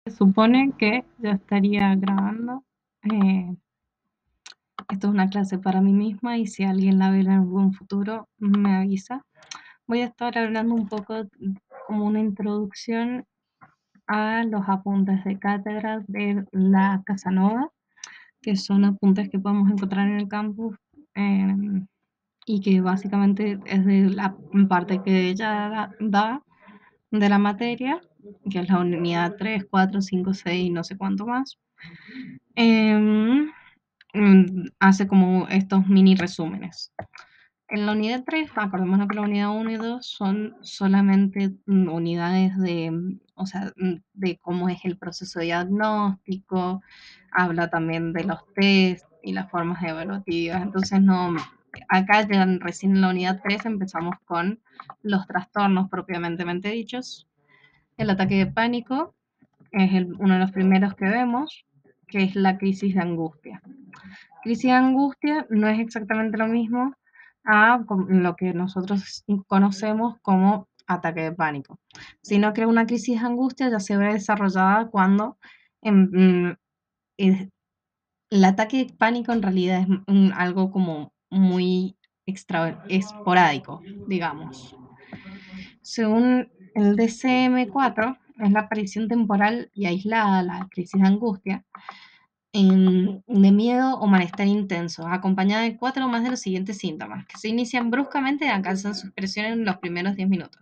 Se supone que ya estaría grabando. Eh, Esto es una clase para mí misma y si alguien la ve en algún futuro, me avisa. Voy a estar hablando un poco como una introducción a los apuntes de cátedra de la Casanova, que son apuntes que podemos encontrar en el campus eh, y que básicamente es de la parte que ella da de la materia, que es la unidad 3, 4, 5, 6 no sé cuánto más. Hace como estos mini resúmenes. En la unidad 3, acordémonos que la unidad 1 y 2 son solamente unidades de, o sea, de cómo es el proceso diagnóstico, habla también de los test y las formas evaluativas. Entonces, no, acá ya recién en la unidad 3 empezamos con los trastornos propiamente dichos. El ataque de pánico es uno de los primeros que vemos, que es la crisis de angustia. Crisis de angustia no es exactamente lo mismo a lo que nosotros conocemos como ataque de pánico, sino que una crisis de angustia ya se ve desarrollada cuando em, es- el ataque de pánico en realidad es algo como muy esporádico, digamos. Según el DCM-4, es la aparición temporal y aislada, la crisis de angustia, de miedo o malestar intenso, acompañada de 4 o más de los siguientes síntomas, que se inician bruscamente y alcanzan su expresión en los primeros 10 minutos.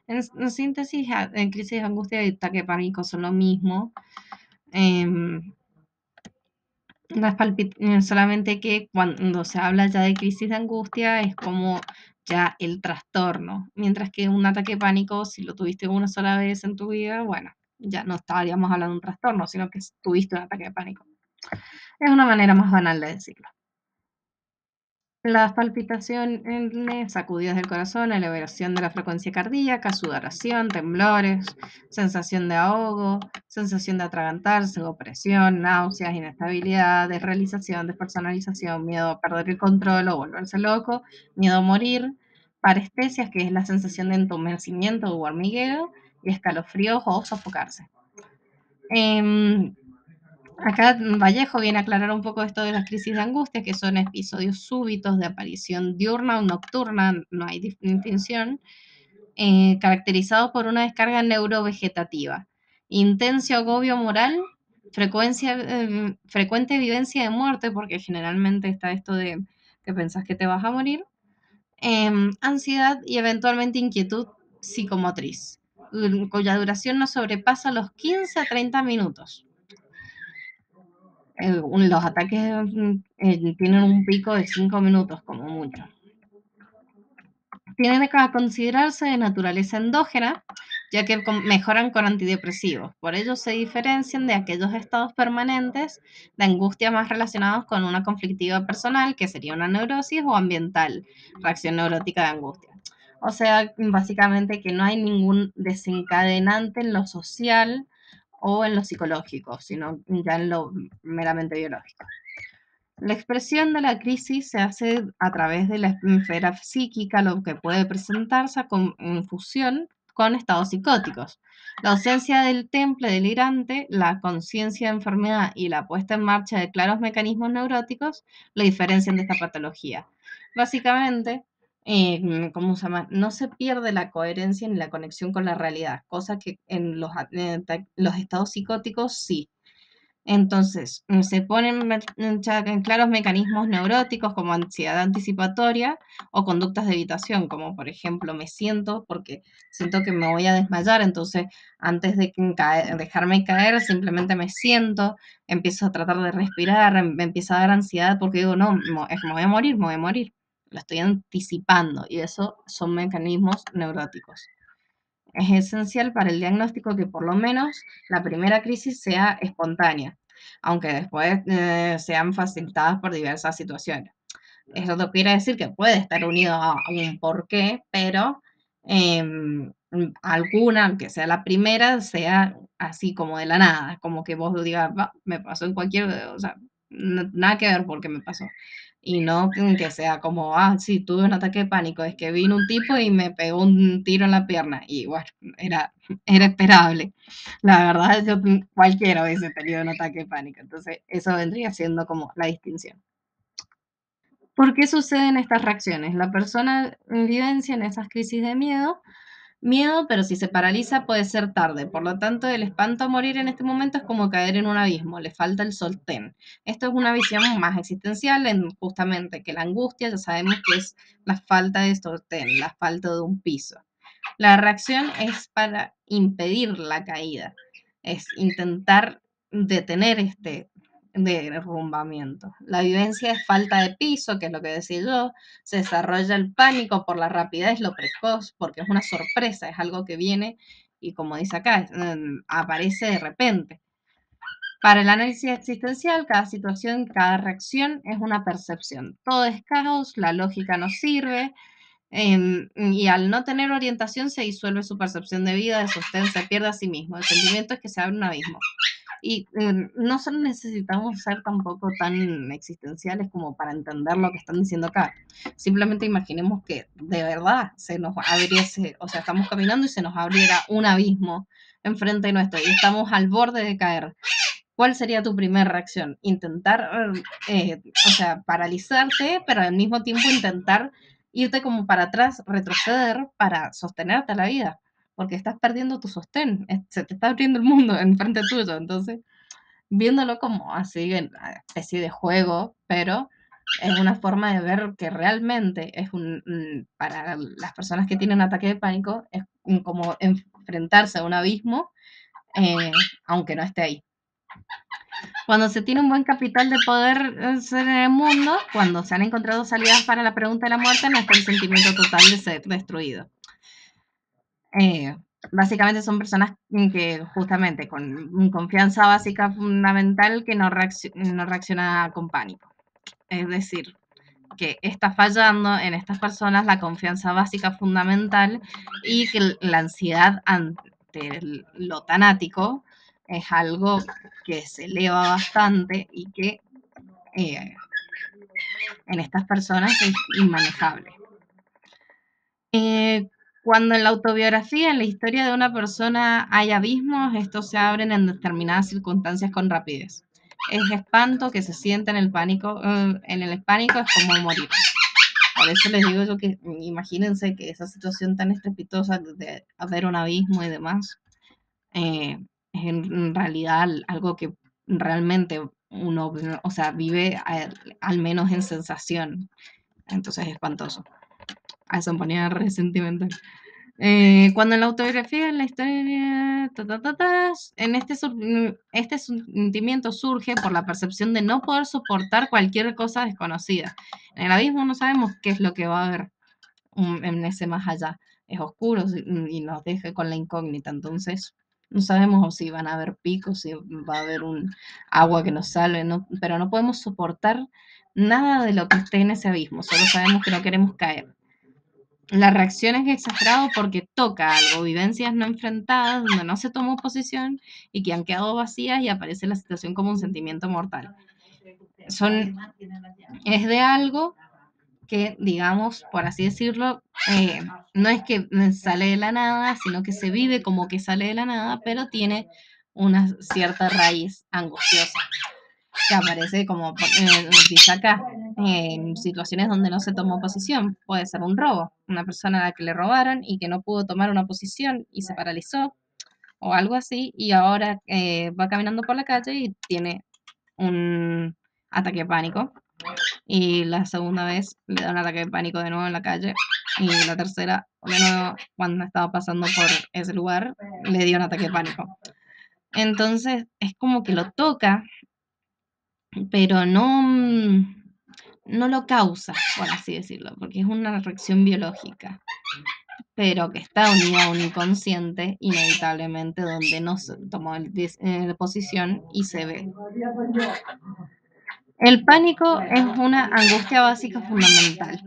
En síntesis, en crisis de angustia y ataque de pánico son lo mismo. em, Solamente que cuando se habla ya de crisis de angustia es como ya el trastorno, mientras que un ataque de pánico, si lo tuviste una sola vez en tu vida, bueno, ya no estaríamos hablando de un trastorno, sino que tuviste un ataque de pánico. Es una manera más banal de decirlo. Las palpitaciones, sacudidas del corazón, elevación de la frecuencia cardíaca, sudoración, temblores, sensación de ahogo, sensación de atragantarse, opresión, náuseas, inestabilidad, desrealización, despersonalización, miedo a perder el control o volverse loco, miedo a morir, parestesias, que es la sensación de entumecimiento o hormigueo, y escalofríos o sofocarse. Em, Acá Vallejo viene a aclarar un poco esto de las crisis de angustia, que son episodios súbitos de aparición diurna o nocturna, no hay distinción, caracterizados por una descarga neurovegetativa, intenso agobio moral, frecuente vivencia de muerte, porque generalmente está esto de que pensás que te vas a morir, ansiedad y eventualmente inquietud psicomotriz, cuya duración no sobrepasa los 15 a 30 minutos. Los ataques tienen un pico de 5 minutos como mucho. Tienen que considerarse de naturaleza endógena, ya que mejoran con antidepresivos. Por ello se diferencian de aquellos estados permanentes de angustia más relacionados con una conflictiva personal, que sería una neurosis, o ambiental, reacción neurótica de angustia. O sea, básicamente que no hay ningún desencadenante en lo social o en lo psicológico, sino ya en lo meramente biológico. La expresión de la crisis se hace a través de la esfera psíquica, lo que puede presentarse en fusión con estados psicóticos. La ausencia del temple delirante, la conciencia de enfermedad y la puesta en marcha de claros mecanismos neuróticos lo diferencian de esta patología. Básicamente, ¿cómo se llama? No se pierde la coherencia ni la conexión con la realidad, cosa que en los estados psicóticos sí. Entonces, se ponen en claros mecanismos neuróticos como ansiedad anticipatoria o conductas de evitación, como por ejemplo, me siento porque siento que me voy a desmayar, entonces antes de dejarme caer, simplemente me siento, empiezo a tratar de respirar, me empieza a dar ansiedad porque digo, no, me voy a morir, me voy a morir. Lo estoy anticipando y eso son mecanismos neuróticos. Es esencial para el diagnóstico que por lo menos la primera crisis sea espontánea, aunque después sean facilitadas por diversas situaciones. Eso no quiere decir que puede estar unido a un porqué, pero alguna, aunque sea la primera, sea así como de la nada, como que vos digas, "Va, me pasó en cualquier, o sea, nada que ver porque me pasó. y no que sea como, sí, tuve un ataque de pánico, es que vino un tipo y me pegó un tiro en la pierna, y bueno, era, era esperable. La verdad, cualquiera hubiese tenido un ataque de pánico, entonces eso vendría siendo como la distinción. ¿Por qué suceden estas reacciones? La persona vivencia en esas crisis de miedo, pero si se paraliza puede ser tarde. Por lo tanto, el espanto a morir en este momento es como caer en un abismo, le falta el sostén. Esto es una visión más existencial en justamente que la angustia, ya sabemos que es la falta de sostén, la falta de un piso. La reacción es para impedir la caída, es intentar detener este derrumbamiento. La vivencia es falta de piso, que es lo que decía yo, se desarrolla el pánico por la rapidez, lo precoz, porque es una sorpresa, es algo que viene y como dice acá, aparece de repente. Para el análisis existencial, cada situación, cada reacción es una percepción. Todo es caos, la lógica no sirve, y al no tener orientación se disuelve su percepción de vida, de sostén, se pierde a sí mismo. El sentimiento es que se abre un abismo. Y no solo necesitamos ser tampoco tan existenciales como para entender lo que están diciendo acá. Simplemente imaginemos que de verdad se nos abriese, o sea, estamos caminando y se nos abriera un abismo enfrente nuestro y estamos al borde de caer. ¿Cuál sería tu primera reacción? Intentar, o sea, paralizarte, pero al mismo tiempo intentar irte como para atrás, retroceder para sostenerte a la vida, porque estás perdiendo tu sostén, se te está abriendo el mundo enfrente tuyo. Entonces, viéndolo como así, en especie de juego, pero es una forma de ver que realmente es para las personas que tienen ataque de pánico, es como enfrentarse a un abismo, aunque no esté ahí. Cuando se tiene un buen capital de poder ser en el mundo, cuando se han encontrado salidas para la pregunta de la muerte, no está el sentimiento total de ser destruido. Eh, Básicamente son personas que justamente con confianza básica fundamental que no reacciona con pánico. Es decir, que está fallando en estas personas la confianza básica fundamental y que la ansiedad ante lo tanático es algo que se eleva bastante y que eh, en estas personas es inmanejable. Eh, Cuando en la autobiografía, en la historia de una persona hay abismos, estos se abren en determinadas circunstancias con rapidez. Es espanto que se siente en el pánico es como morir. Por eso les digo yo que imagínense que esa situación tan estrepitosa de haber un abismo y demás, es en realidad algo que realmente uno, o sea, vive al menos en sensación. Entonces es espantoso. A eso me ponía re sentimental. Cuando en la autobiografía, en la historia, en este sentimiento surge por la percepción de no poder soportar cualquier cosa desconocida. En el abismo no sabemos qué es lo que va a haber en ese más allá. Es oscuro y nos deja con la incógnita, entonces no sabemos si van a haber picos, si va a haber un agua que nos salve, pero no podemos soportar nada de lo que esté en ese abismo, solo sabemos que no queremos caer. La reacción es exagerado porque toca algo, vivencias no enfrentadas, donde no se tomó posición y que han quedado vacías y aparece la situación como un sentimiento mortal. Son, es de algo que, digamos, por así decirlo, no es que sale de la nada, sino que se vive como que sale de la nada, pero tiene una cierta raíz angustiosa que aparece como dice acá, en situaciones donde no se tomó posición. Puede ser un robo, una persona a la que le robaron y que no pudo tomar una posición y se paralizó o algo así y ahora va caminando por la calle y tiene un ataque de pánico y la segunda vez le da un ataque de pánico de nuevo en la calle y la tercera, de nuevo, cuando estaba pasando por ese lugar, le dio un ataque de pánico. Entonces es como que lo toca, pero no lo causa, por así decirlo, porque es una reacción biológica, pero que está unida a un inconsciente, inevitablemente, donde no se tomó posición y se ve. El pánico es una angustia básica fundamental.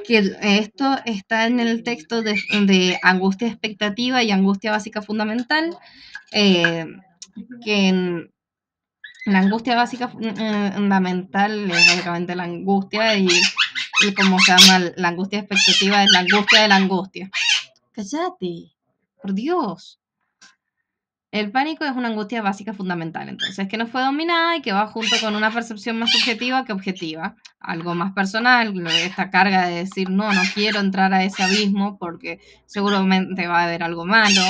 Que esto está en el texto de angustia expectativa y angustia básica fundamental, eh, que La angustia básica fundamental es básicamente la angustia y como se llama, la angustia expectativa es la angustia de la angustia. Cállate, por Dios. El pánico es una angustia básica fundamental, entonces, que no fue dominada y que va junto con una percepción más subjetiva que objetiva, algo más personal, esta carga de decir, no, no quiero entrar a ese abismo porque seguramente va a haber algo malo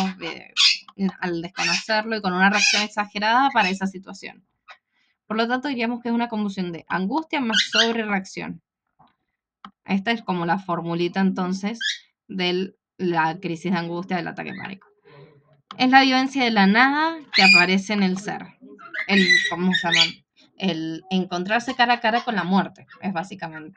al desconocerlo y con una reacción exagerada para esa situación. Por lo tanto, diríamos que es una confusión de angustia más sobre reacción. Esta es como la formulita entonces de la crisis de angustia del ataque pánico. Es la vivencia de la nada que aparece en el ser. ¿Cómo se llama? El encontrarse cara a cara con la muerte, es básicamente.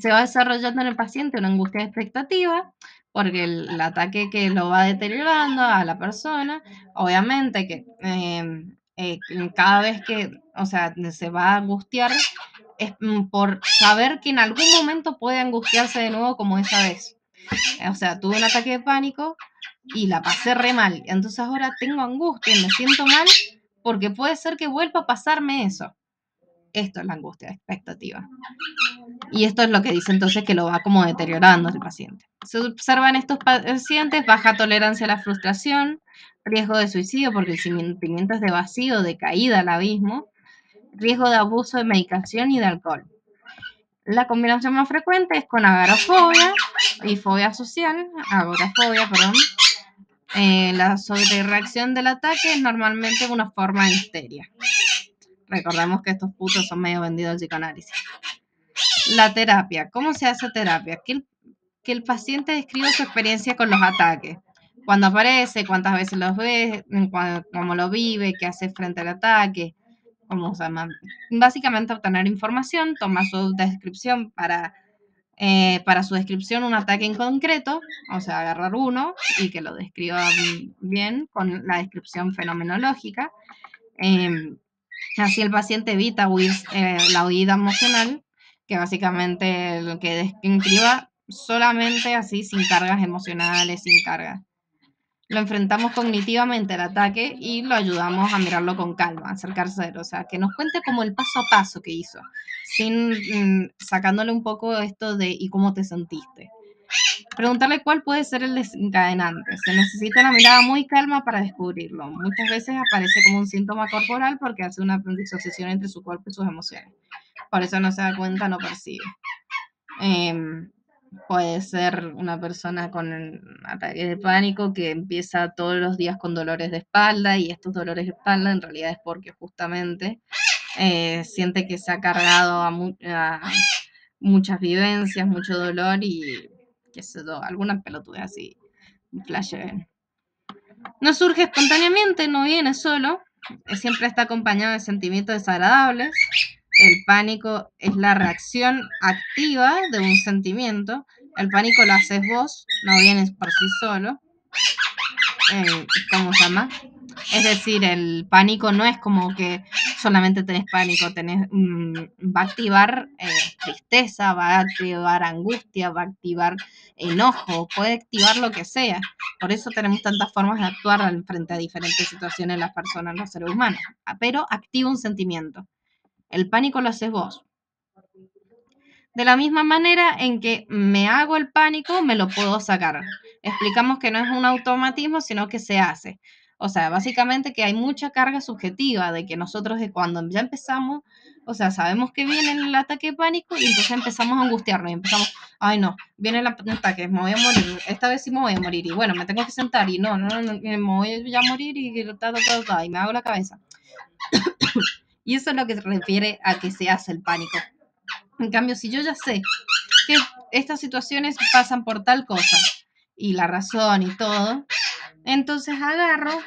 Se va desarrollando en el paciente una angustia expectativa, porque el ataque que lo va deteriorando a la persona, obviamente que cada vez que, o sea, se va a angustiar es por saber que en algún momento puede angustiarse de nuevo como esa vez. O sea, tuve un ataque de pánico y la pasé re mal. Entonces ahora tengo angustia y me siento mal porque puede ser que vuelva a pasarme eso. Esto es la angustia expectativa. Y esto es lo que dice entonces que lo va como deteriorando el paciente. Se observa en estos pacientes baja tolerancia a la frustración, riesgo de suicidio porque el sentimiento es de vacío, de caída al abismo, riesgo de abuso de medicación y de alcohol. La combinación más frecuente es con agorafobia y fobia social, agorafobia, perdón. La sobrereacción del ataque es normalmente una forma de histeria. Recordemos que estos putos son medio vendidos al psicoanálisis. La terapia. ¿Cómo se hace terapia? Que el paciente describa su experiencia con los ataques. Cuando aparece, cuántas veces los ve, cómo lo vive, qué hace frente al ataque, cómo se llama. Básicamente obtener información, tomar su descripción para su descripción un ataque en concreto, o sea, agarrar uno y que lo describa bien con la descripción fenomenológica. Así el paciente evita la huida emocional, que básicamente lo que describa solamente así, sin cargas emocionales, sin cargas. Lo enfrentamos cognitivamente al ataque y lo ayudamos a mirarlo con calma, acercarse a él, o sea, que nos cuente como el paso a paso que hizo, sin sacándole un poco esto de ¿y cómo te sentiste? Preguntarle cuál puede ser el desencadenante. Se necesita una mirada muy calma para descubrirlo. Muchas veces aparece como un síntoma corporal porque hace una disociación entre su cuerpo y sus emociones. Por eso no se da cuenta, no percibe. Puede ser una persona con ataque de pánico que empieza todos los días con dolores de espalda y estos dolores de espalda en realidad es porque justamente siente que se ha cargado a muchas vivencias, mucho dolor y qué sé yo, alguna pelotude así, un flash. No surge espontáneamente, no viene solo, siempre está acompañado de sentimientos desagradables. El pánico es la reacción activa de un sentimiento. El pánico lo haces vos, no vienes por sí solo. ¿Cómo se llama? Es decir, el pánico no es como que solamente tenés pánico, va a activar tristeza, va a activar angustia, va a activar enojo, puede activar lo que sea. Por eso tenemos tantas formas de actuar frente a diferentes situaciones las personas, los seres humanos. Pero activa un sentimiento. El pánico lo haces vos. De la misma manera en que me hago el pánico, me lo puedo sacar. Explicamos que no es un automatismo, sino que se hace. O sea, básicamente que hay mucha carga subjetiva de que nosotros de cuando ya empezamos, o sea, sabemos que viene el ataque de pánico y entonces empezamos a angustiarnos y empezamos, ay no, viene el ataque, me voy a morir, esta vez sí me voy a morir y bueno, me tengo que sentar y no, me voy ya a morir y y me hago la cabeza. Y eso es lo que se refiere a que se hace el pánico. En cambio, si yo ya sé que estas situaciones pasan por tal cosa y la razón y todo, entonces agarro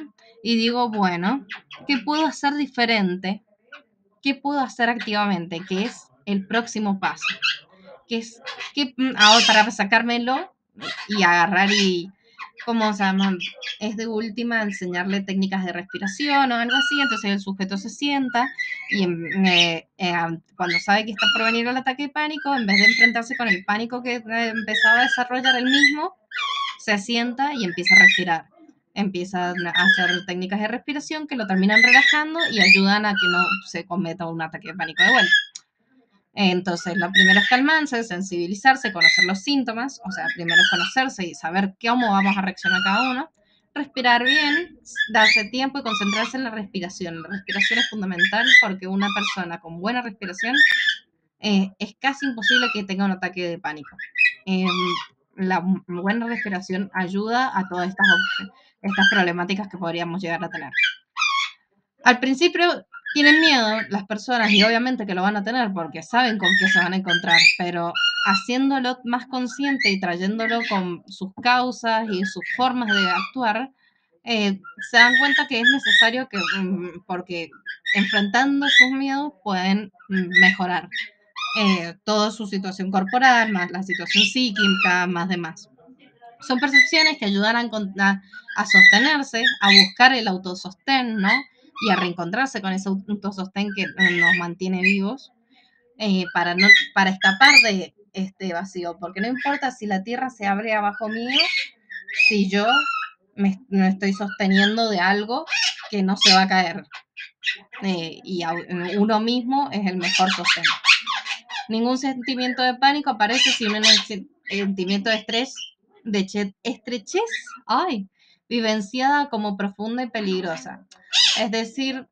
y digo, bueno, ¿qué puedo hacer diferente? ¿Qué puedo hacer activamente? ¿Qué es el próximo paso? ¿Qué es que ahora para sacármelo y agarrar y ¿cómo se llama? Es de última enseñarle técnicas de respiración o algo así, entonces el sujeto se sienta y cuando sabe que está por venir el ataque de pánico, en vez de enfrentarse con el pánico que empezaba a desarrollar él mismo, se sienta y empieza a respirar. empiezan a hacer técnicas de respiración que lo terminan relajando y ayudan a que no se cometa un ataque de pánico de vuelta. Entonces, lo primero es calmarse, sensibilizarse, conocer los síntomas, o sea, primero es conocerse y saber cómo vamos a reaccionar cada uno, respirar bien, darse tiempo y concentrarse en la respiración. La respiración es fundamental porque una persona con buena respiración es casi imposible que tenga un ataque de pánico. Eh, la buena respiración ayuda a todas estas problemáticas que podríamos llegar a tener. Al principio tienen miedo las personas y obviamente que lo van a tener porque saben con qué se van a encontrar, pero haciéndolo más consciente y trayéndolo con sus causas y sus formas de actuar, se dan cuenta que es necesario que, porque enfrentando sus miedos pueden mejorar toda su situación corporal, más la situación psíquica, más demás. Son percepciones que ayudan a sostenerse, a buscar el autosostén, ¿no? Y a reencontrarse con ese autosostén que nos mantiene vivos para, no, para escapar de este vacío. Porque no importa si la tierra se abre abajo mío, si yo me estoy sosteniendo de algo que no se va a caer. Y uno mismo es el mejor sostén. Ningún sentimiento de pánico aparece sin un sentimiento de estrés, de estrechez, ay, vivenciada como profunda y peligrosa. Es decir,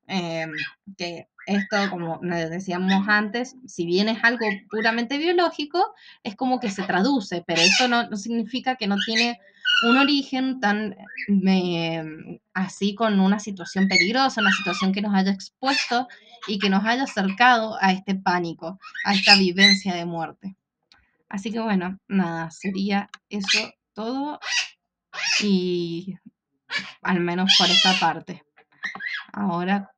que esto, como decíamos antes, si bien es algo puramente biológico, es como que se traduce, pero eso no significa que no tiene un origen tan así con una situación peligrosa, una situación que nos haya expuesto y que nos haya acercado a este pánico, a esta vivencia de muerte. Así que bueno, nada, sería eso todo y al menos por esta parte. Ahora